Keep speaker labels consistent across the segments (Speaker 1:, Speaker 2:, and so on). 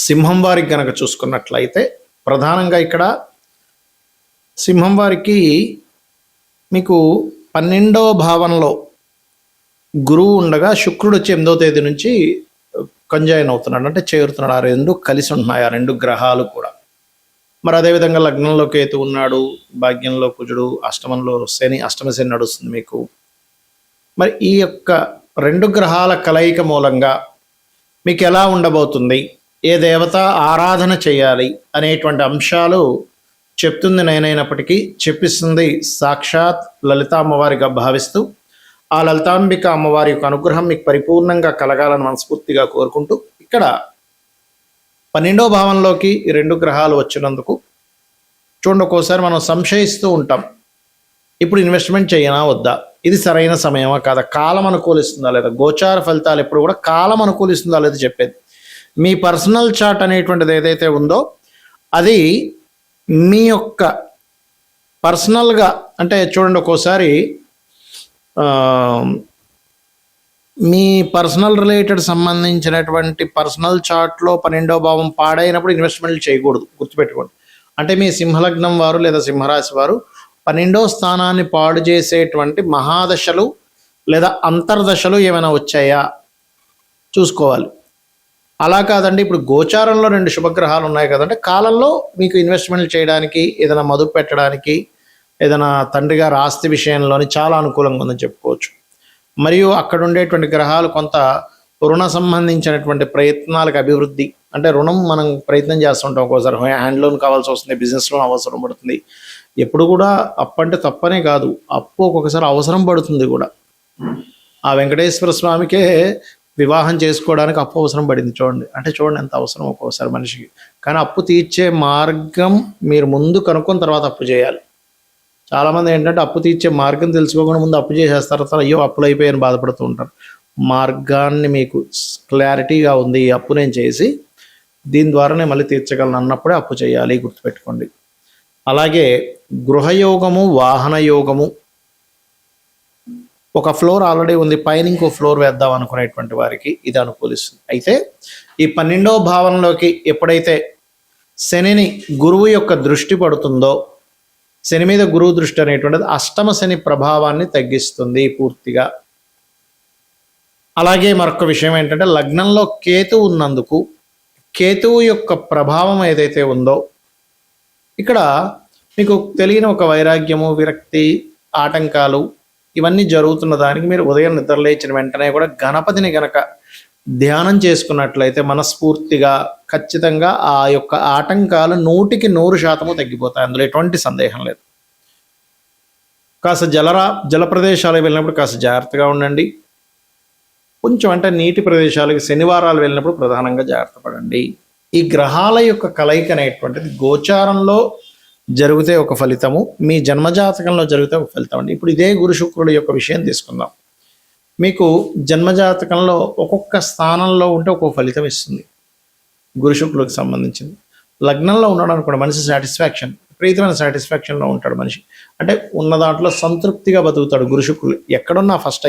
Speaker 1: సింహం వారికి గనక చూసుకున్నట్లయితే ప్రధానంగా ఇక్కడ సింహం వారికి మీకు 12వ భావంలో గురువు ఉండగా శుక్రుడు వచ్చి 8వ తేదీ నుంచి కంజాయిన్ అవుతున్నాడు, అంటే చేరుతున్నాడు. ఆ రెండు కలిసి ఉంటున్నాయి, ఆ రెండు గ్రహాలు కూడా. మరి అదేవిధంగా లగ్నంలో కేతు ఉన్నాడు, భాగ్యంలో కుజుడు, అష్టమంలో శని, అష్టమ శని నడుస్తుంది మీకు. మరి ఈ యొక్క రెండు గ్రహాల కలయిక మూలంగా మీకు ఎలా ఉండబోతుంది, ఏ దేవత ఆరాధన చేయాలి అనేటువంటి అంశాలు చెప్తుంది నేనైనప్పటికీ చెప్పిస్తుంది సాక్షాత్ లలిత అమ్మవారిగా భావిస్తూ, ఆ లలితాంబిక అమ్మవారి యొక్క అనుగ్రహం మీకు పరిపూర్ణంగా కలగాలని మనస్ఫూర్తిగా కోరుకుంటూ, ఇక్కడ 12వ భావంలోకి ఈ రెండు గ్రహాలు వచ్చినందుకు చూడండి, ఒక్కోసారి మనం సంశయిస్తూ ఉంటాం, ఇప్పుడు ఇన్వెస్ట్మెంట్ చేయనా వద్దా, ఇది సరైన సమయమా కాదా, కాలం అనుకూలిస్తుందా లేదా. గోచార ఫలితాలు ఎప్పుడు కూడా కాలం అనుకూలిస్తుందా లేదా చెప్పేది. మీ పర్సనల్ చార్ట్ అనేటువంటిది ఏదైతే ఉందో అది మీ యొక్క పర్సనల్గా, అంటే చూడండి ఒక్కోసారి మీ పర్సనల్ రిలేటెడ్ సంబంధించినటువంటి పర్సనల్ చార్ట్లో 12వ భావం పాడైనప్పుడు ఇన్వెస్ట్మెంట్లు చేయకూడదు, గుర్తుపెట్టుకోండి. అంటే మీ సింహలగ్నం వారు లేదా సింహరాశి వారు 12వ స్థానాన్ని పాడు చేసేటువంటి మహాదశలు లేదా అంతర్దశలు ఏమైనా వచ్చాయా చూసుకోవాలి. అలా కాదండి, ఇప్పుడు గోచారంలో 2 శుభగ్రహాలు ఉన్నాయి కదంటే కాలంలో మీకు ఇన్వెస్ట్మెంట్లు చేయడానికి, ఏదైనా మదుపు పెట్టడానికి, ఏదైనా తండ్రి గారి ఆస్తి విషయంలోని చాలా అనుకూలంగా ఉందని చెప్పుకోవచ్చు. మరియు అక్కడ ఉండేటువంటి గ్రహాలు కొంత రుణ సంబంధించినటువంటి ప్రయత్నాలకు అభివృద్ధి, అంటే రుణం మనం ప్రయత్నం చేస్తుంటాం, ఒక్కోసారి హ్యాండ్ లోన్ కావాల్సి వస్తుంది, బిజినెస్ లోన్ అవసరం పడుతుంది. ఎప్పుడు కూడా అప్పు అంటే తప్పనే కాదు, అప్పు ఒక్కొక్కసారి అవసరం పడుతుంది కూడా. ఆ వెంకటేశ్వర స్వామికే వివాహం చేసుకోవడానికి అప్పు అవసరం పడింది చూడండి, అంటే చూడండి ఎంత అవసరం ఒక్కోసారి మనిషికి. కానీ అప్పు తీర్చే మార్గం మీరు ముందు కనుక్కొని తర్వాత అప్పు చేయాలి. చాలామంది ఏంటంటే అప్పు తీర్చే మార్గం తెలుసుకోకుండా ముందు అప్పు చేసేస్తారు, తర్వాత అయ్యో అప్పులు అయిపోయాయని బాధపడుతూ ఉంటారు. మార్గాన్ని మీకు క్లారిటీగా ఉంది, ఈ అప్పు నేను చేసి దీని ద్వారానే మళ్ళీ తీర్చగలను అన్నప్పుడే అప్పు చేయాలి, గుర్తుపెట్టుకోండి. అలాగే గృహయోగము, వాహన యోగము, ఒక ఫ్లోర్ ఆల్రెడీ ఉంది, పైన ఇంకో ఫ్లోర్ వేద్దాం అనుకునేటువంటి వారికి ఇది అనుకూలిస్తుంది. అయితే ఈ 12వ భావంలోకి ఎప్పుడైతే శనిని గురువు యొక్క దృష్టి పడుతుందో, శని మీద గురువు దృష్టి అనేటువంటిది అష్టమ శని ప్రభావాన్ని తగ్గిస్తుంది పూర్తిగా. అలాగే మరొక విషయం ఏంటంటే లగ్నంలో కేతువు ఉన్నందుకు కేతువు యొక్క ప్రభావం ఏదైతే ఉందో ఇక్కడ మీకు తెలియని ఒక వైరాగ్యము, విరక్తి, ఆటంకాలు ఇవన్నీ జరుగుతున్న దానికి మీరు ఉదయం నిద్రలేచిన వెంటనే కూడా గణపతిని గనక ధ్యానం చేసుకున్నట్లయితే మనస్ఫూర్తిగా ఖచ్చితంగా ఆ యొక్క ఆటంకాలు 100% తగ్గిపోతాయి, అందులో ఎటువంటి సందేహం లేదు. కాస్త జల ప్రదేశాలకు వెళ్ళినప్పుడు కాస్త జాగ్రత్తగా ఉండండి. కొంచెం అంటే నీటి ప్రదేశాలకి శనివారాలు వెళ్ళినప్పుడు ప్రధానంగా జాగ్రత్త పడండి. ఈ గ్రహాల యొక్క కలయిక అనేటువంటిది గోచారంలో జరిగితే ఒక ఫలితము, మీ జన్మజాతకంలో జరిగితే ఒక ఫలితం అండి. ఇప్పుడు ఇదే గురు శుక్రుడు యొక్క విషయం తీసుకుందాం. మీకు జన్మజాతకంలో ఒక్కొక్క స్థానంలో ఉంటే ఒక్కొక్క ఫలితం ఇస్తుంది గురు శుక్రుడికి సంబంధించింది. లగ్నంలో ఉన్నాడు అనుకోండి, మనిషి సాటిస్ఫాక్షన్, విపరీతమైన సాటిస్ఫాక్షన్లో ఉంటాడు మనిషి, అంటే ఉన్న దాంట్లో సంతృప్తిగా బతుకుతాడు గురు శుక్రుడు ఎక్కడున్నా ఫస్ట్.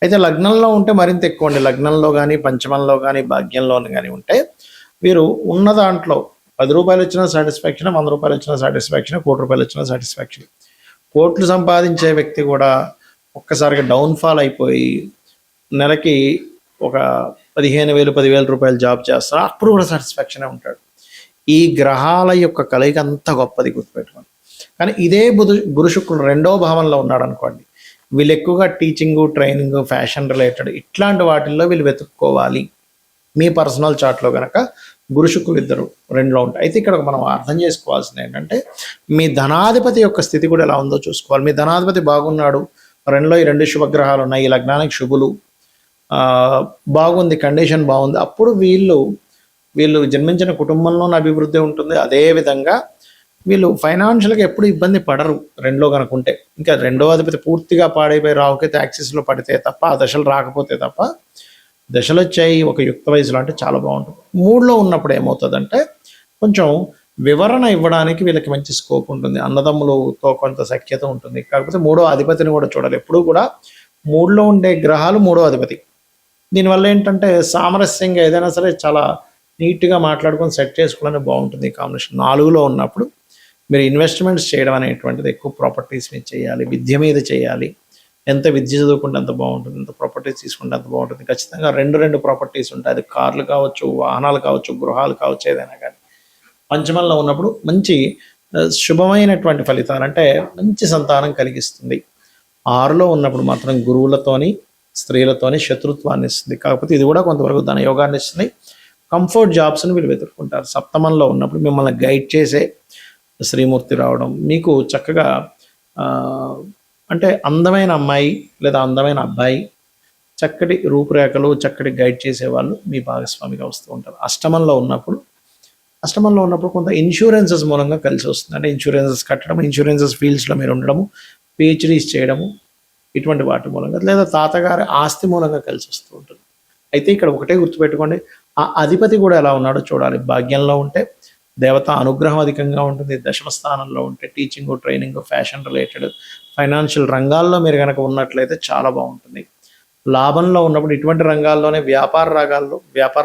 Speaker 1: అయితే లగ్నంలో ఉంటే మరింత ఎక్కువ అండి. లగ్నంలో కానీ, పంచమంలో కానీ, భాగ్యంలో కానీ ఉంటే మీరు ఉన్న దాంట్లో 10 రూపాయలు వచ్చిన సాటిస్ఫాక్షన్, 100 రూపాయలు వచ్చిన సాటిస్ఫాక్షన్, 1 కోటి రూపాయలు వచ్చిన సాటిస్ఫాక్షన్. కోట్లు సంపాదించే వ్యక్తి కూడా ఒక్కసారిగా డౌన్ఫాల్ అయిపోయి నెలకి ఒక 15,000, 10,000 రూపాయలు జాబ్ చేస్తారు, అప్పుడు కూడా సాటిస్ఫాక్షనే ఉంటాడు. ఈ గ్రహాల యొక్క కలయిక అంత గొప్పది, గుర్తుపెట్టుకోండి. కానీ ఇదే గురు శుక్రుడు 2వ భావంలో ఉన్నాడు అనుకోండి, వీళ్ళు ఎక్కువగా టీచింగ్, ట్రైనింగ్, ఫ్యాషన్ రిలేటెడ్ ఇట్లాంటి వాటిల్లో వీళ్ళు వెతుక్కోవాలి. మీ పర్సనల్ చార్ట్లో కనుక గురు శుక్రులు ఇద్దరు 2లో ఉంటాయి. అయితే ఇక్కడ మనం అర్థం చేసుకోవాల్సింది ఏంటంటే మీ ధనాధిపతి యొక్క స్థితి కూడా ఎలా ఉందో చూసుకోవాలి. మీ ధనాధిపతి బాగున్నాడు, 2లో ఈ 2 శుభగ్రహాలు ఉన్నాయి, ఈ లగ్నానికి శుభులు, బాగుంది, కండిషన్ బాగుంది, అప్పుడు వీళ్ళు జన్మించిన కుటుంబంలోనే అభివృద్ధి ఉంటుంది. అదేవిధంగా వీళ్ళు ఫైనాన్షియల్గా ఎప్పుడు ఇబ్బంది పడరు 2లో కనుకుంటే. ఇంకా 2వ అధిపతి పూర్తిగా పాడైపోయి రావుకైతే యాక్సిస్లో పడితే తప్ప, ఆ దశలు రాకపోతే తప్ప, దశలు వచ్చాయి ఒక యుక్త వయసులో అంటే చాలా బాగుంటుంది. 3లో ఉన్నప్పుడు ఏమవుతుందంటే కొంచెం వివరణ ఇవ్వడానికి వీళ్ళకి మంచి స్కోప్ ఉంటుంది, అన్నదమ్ములతో కొంత సఖ్యత ఉంటుంది. కాకపోతే 3వ అధిపతిని కూడా చూడాలి. ఎప్పుడు కూడా 3లో ఉండే గ్రహాలు 3వ అధిపతి. దీనివల్ల ఏంటంటే సామరస్యంగా ఏదైనా సరే చాలా నీట్గా మాట్లాడుకొని సెట్ చేసుకోవడానికి బాగుంటుంది ఈ కాంబినేషన్. 4లో ఉన్నప్పుడు మీరు ఇన్వెస్ట్మెంట్స్ చేయడం అనేటువంటిది ఎక్కువ ప్రాపర్టీస్ మీద చేయాలి, విద్య మీద చేయాలి. ఎంత విద్య చదువుకుంటే అంత బాగుంటుంది, ఎంత ప్రాపర్టీస్ తీసుకుంటే అంత బాగుంటుంది. ఖచ్చితంగా రెండు ప్రాపర్టీస్ ఉంటాయి. అది కార్లు కావచ్చు, వాహనాలు కావచ్చు, గృహాలు కావచ్చు, ఏదైనా కానీ. పంచమంలో ఉన్నప్పుడు మంచి శుభమైనటువంటి ఫలితాలు, అంటే మంచి సంతానం కలిగిస్తుంది. 6లో ఉన్నప్పుడు మాత్రం గురువులతోని, స్త్రీలతోని శత్రుత్వాన్ని ఇస్తుంది. కాకపోతే ఇది కూడా కొంతవరకు ధన యోగాన్ని ఇస్తుంది. కంఫర్ట్ జాబ్స్ని వీళ్ళు వెతుక్కుంటారు. సప్తమంలో ఉన్నప్పుడు మిమ్మల్ని గైడ్ చేసే శ్రీమూర్తి రావడం, మీకు చక్కగా అంటే అందమైన అమ్మాయి లేదా అందమైన అబ్బాయి, చక్కటి రూపురేఖలు, చక్కటి గైడ్ చేసేవాళ్ళు మీ భాగస్వామిగా వస్తూ ఉంటారు. అష్టమంలో ఉన్నప్పుడు కొంత ఇన్సూరెన్సెస్ మూలంగా కలిసి వస్తుంది. అంటే ఇన్సూరెన్సెస్ కట్టడం, ఇన్సూరెన్సెస్ ఫీల్డ్స్లో మీరు ఉండడము, పిహెచ్డీస్ చేయడము, ఇటువంటి వాటి మూలంగా, లేదా తాతగారి ఆస్తి మూలంగా కలిసి వస్తూ ఉంటుంది. అయితే ఇక్కడ ఒకటే గుర్తుపెట్టుకోండి, ఆ అధిపతి కూడా ఎలా ఉన్నాడో చూడాలి. భాగ్యంలో ఉంటే దేవత అనుగ్రహం అధికంగా ఉంటుంది. దశమ స్థానంలో ఉంటే teaching, training, fashion related, financial రంగాల్లో మీరు కనుక ఉన్నట్లయితే చాలా బాగుంటుంది. లాభంలో ఉన్నప్పుడు ఇటువంటి రంగాల్లోనే వ్యాపార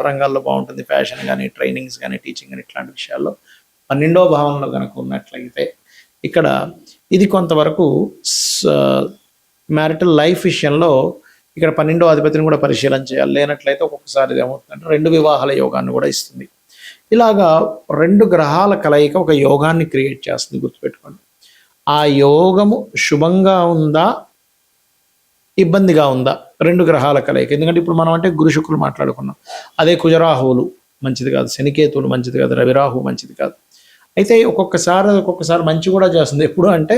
Speaker 1: రంగాల్లో బాగుంటుంది. ఫ్యాషన్ కానీ, ట్రైనింగ్స్ కానీ, టీచింగ్ కానీ, ఇట్లాంటి విషయాల్లో 12వ భావంలో కనుక ఉన్నట్లయితే ఇక్కడ ఇది కొంతవరకు మ్యారిటల్ లైఫ్ విషయంలో ఇక్కడ 12వ అధిపతిని కూడా పరిశీలన చేయాలి. లేనట్లయితే ఒక్కొక్కసారి ఏమవుతుందంటే 2 వివాహాల యోగాన్ని కూడా ఇస్తుంది. ఇలాగా 2 గ్రహాల కలయిక ఒక యోగాన్ని క్రియేట్ చేస్తుంది, గుర్తుపెట్టుకోండి. ఆ యోగము శుభంగా ఉందా, ఇబ్బందిగా ఉందా, 2 గ్రహాల కలయిక. ఎందుకంటే ఇప్పుడు మనం అంటే గురు శుక్రులు మాట్లాడుకున్నాం. అదే కుజరాహువులు మంచిది కాదు, శనికేతువులు మంచిది కాదు, రవిరాహు మంచిది కాదు. అయితే ఒక్కొక్కసారి మంచి కూడా చేస్తుంది. ఎప్పుడు అంటే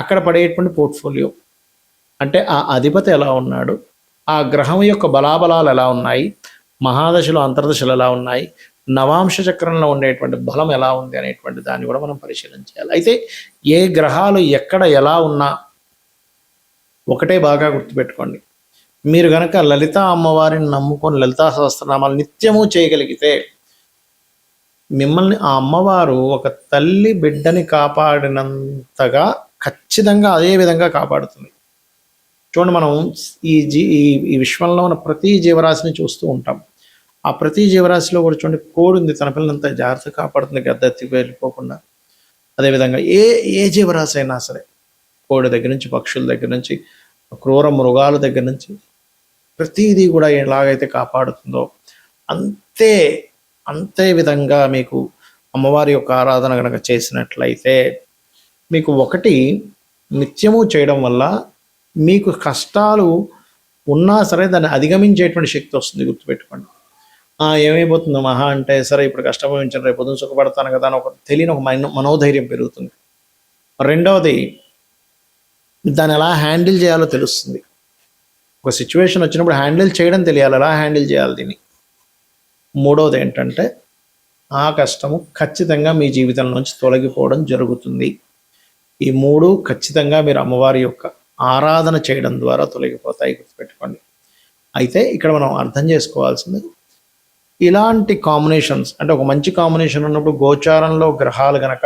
Speaker 1: అక్కడ పడేటువంటి పోర్ట్ఫోలియో, అంటే ఆ అధిపతి ఎలా ఉన్నాడు, ఆ గ్రహం యొక్క బలాబలాలు ఎలా ఉన్నాయి, మహాదశలు అంతర్దశలు ఎలా ఉన్నాయి, నవాంశ చక్రంలో ఉండేటువంటి బలం ఎలా ఉంది అనేటువంటి దాన్ని కూడా మనం పరిశీలన చేయాలి. అయితే ఏ గ్రహాలు ఎక్కడ ఎలా ఉన్నా ఒకటే బాగా గుర్తుపెట్టుకోండి, మీరు కనుక లలిత అమ్మవారిని నమ్ముకొని లలితా సహస్రనామాలు నిత్యము చేయగలిగితే మిమ్మల్ని ఆ అమ్మవారు ఒక తల్లి బిడ్డని కాపాడినంతగా ఖచ్చితంగా అదే విధంగా కాపాడుతుంది. చూడండి, మనం ఈ విశ్వంలో ఉన్న ప్రతి జీవరాశిని చూస్తూ ఉంటాం. ఆ ప్రతి జీవరాశిలో కూడా చూడండి, కోడి ఉంది, తన పిల్లలంతా జాగ్రత్తగా కాపాడుతుంది, గద్దెత్తి వెళ్ళిపోకుండా. అదేవిధంగా ఏ జీవరాశి అయినా సరే, కోడి దగ్గర నుంచి, పక్షుల దగ్గర నుంచి, క్రూర మృగాల దగ్గర నుంచి, ప్రతిదీ కూడా ఎలాగైతే కాపాడుతుందో అంతే విధంగా మీకు అమ్మవారి యొక్క ఆరాధన కనుక చేసినట్లయితే మీకు ఒకటి నిత్యము చేయడం వల్ల మీకు కష్టాలు ఉన్నా సరే దాన్ని అధిగమించేటువంటి శక్తి వస్తుంది, గుర్తుపెట్టుకోండి. ఏమైపోతుందో మహా అంటే సరే ఇప్పుడు కష్టపడించాను, రేపు పొద్దున సుఖపడతాను కదా అని తెలియని ఒక మనోధైర్యం పెరుగుతుంది. రెండవది, దాన్ని ఎలా హ్యాండిల్ చేయాలో తెలుస్తుంది. ఒక సిచ్యువేషన్ వచ్చినప్పుడు హ్యాండిల్ చేయడం తెలియాలి, ఎలా హ్యాండిల్ చేయాలి దీన్ని. మూడవది ఏంటంటే ఆ కష్టము ఖచ్చితంగా మీ జీవితం నుంచి తొలగిపోవడం జరుగుతుంది. ఈ 3 ఖచ్చితంగా మీరు అమ్మవారి యొక్క ఆరాధన చేయడం ద్వారా తొలగిపోతాయి, గుర్తుపెట్టుకోండి. అయితే ఇక్కడ మనం అర్థం చేసుకోవాల్సింది, ఇలాంటి కాంబినేషన్స్, అంటే ఒక మంచి కాంబినేషన్ ఉన్నప్పుడు గోచారంలో గ్రహాలు గనక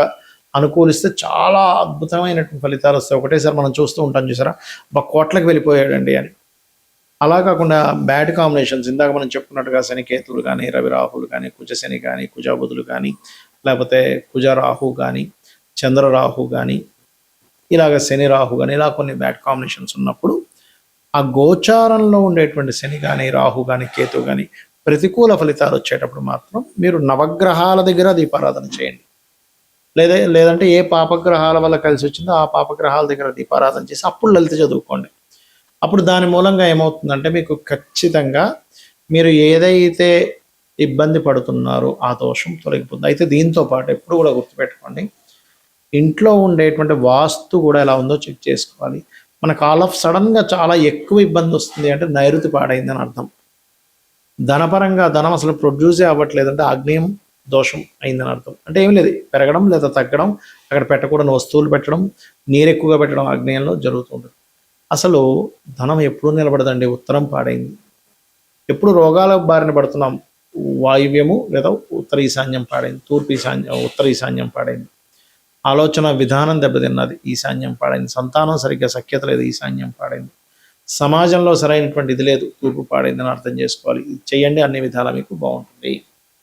Speaker 1: అనుకూలిస్తే చాలా అద్భుతమైనటువంటి ఫలితాలు వస్తాయి. ఒకటేసారి మనం చూస్తూ ఉంటాం, చూసారా, కోట్లకు వెళ్ళిపోయాడండి అని. అలా కాకుండా బ్యాడ్ కాంబినేషన్స్, ఇందాక మనం చెప్పుకున్నట్టుగా శనికేతువులు కానీ, రవిరాహులు కానీ, కుజశని కానీ, కుజబుధులు కానీ, లేకపోతే కుజరాహు కానీ, చంద్రరాహు కానీ, ఇలాగ శని రాహు కానీ, ఇలా కొన్ని బ్యాడ్ కాంబినేషన్స్ ఉన్నప్పుడు ఆ గోచారంలో ఉండేటువంటి శని కానీ, రాహు కానీ, కేతు కానీ ప్రతికూల ఫలితాలు వచ్చేటప్పుడు మాత్రం మీరు నవగ్రహాల దగ్గర దీపారాధన చేయండి. లేదంటే ఏ పాపగ్రహాల వల్ల కలిసి వచ్చిందో ఆ పాపగ్రహాల దగ్గర దీపారాధన చేసి అప్పుడు లలిత చదువుకోండి. అప్పుడు దాని మూలంగా ఏమవుతుందంటే మీకు ఖచ్చితంగా మీరు ఏదైతే ఇబ్బంది పడుతున్నారో ఆ దోషం తొలగిపోతుంది. అయితే దీంతో పాటు ఎప్పుడు కూడా గుర్తుపెట్టుకోండి, ఇంట్లో ఉండేటువంటి వాస్తు కూడా ఎలా ఉందో చెక్ చేసుకోవాలి. మనకు ఆల్ ఆఫ్ సడన్గా చాలా ఎక్కువ ఇబ్బంది వస్తుంది అంటే నైరుతి పాడైందని అర్థం. ధనపరంగా ధనం అసలు ప్రొడ్యూసే అవ్వట్లేదంటే ఆగ్నేయం దోషం అయిందని అర్థం. అంటే ఏం లేదు, పెరగడం లేదా తగ్గడం, అక్కడ పెట్టకూడని వస్తువులు పెట్టడం, నీరు ఎక్కువగా పెట్టడం ఆగ్నేయంలో జరుగుతుంటుంది. అసలు ధనం ఎప్పుడు నిలబడదండి, ఉత్తరం పాడైంది. ఎప్పుడు రోగాల బారిన పడుతున్నాం, వాయువ్యము లేదా ఉత్తర ఈశాన్యం పాడైంది, ఉత్తర ఈశాన్యం పాడైంది. ఆలోచన విధానం దెబ్బతిన్నది, ఈశాన్యం పాడైంది. సంతానం సరిగ్గా సఖ్యత లేదు, ఈశాన్యం పాడైంది. సమాజంలో సరైనటువంటి ఇది లేదు, తూర్పు పాడైందని అర్థం చేసుకోవాలి. ఇది చేయండి, అన్ని విధాలా మీకు బాగుంటుంది.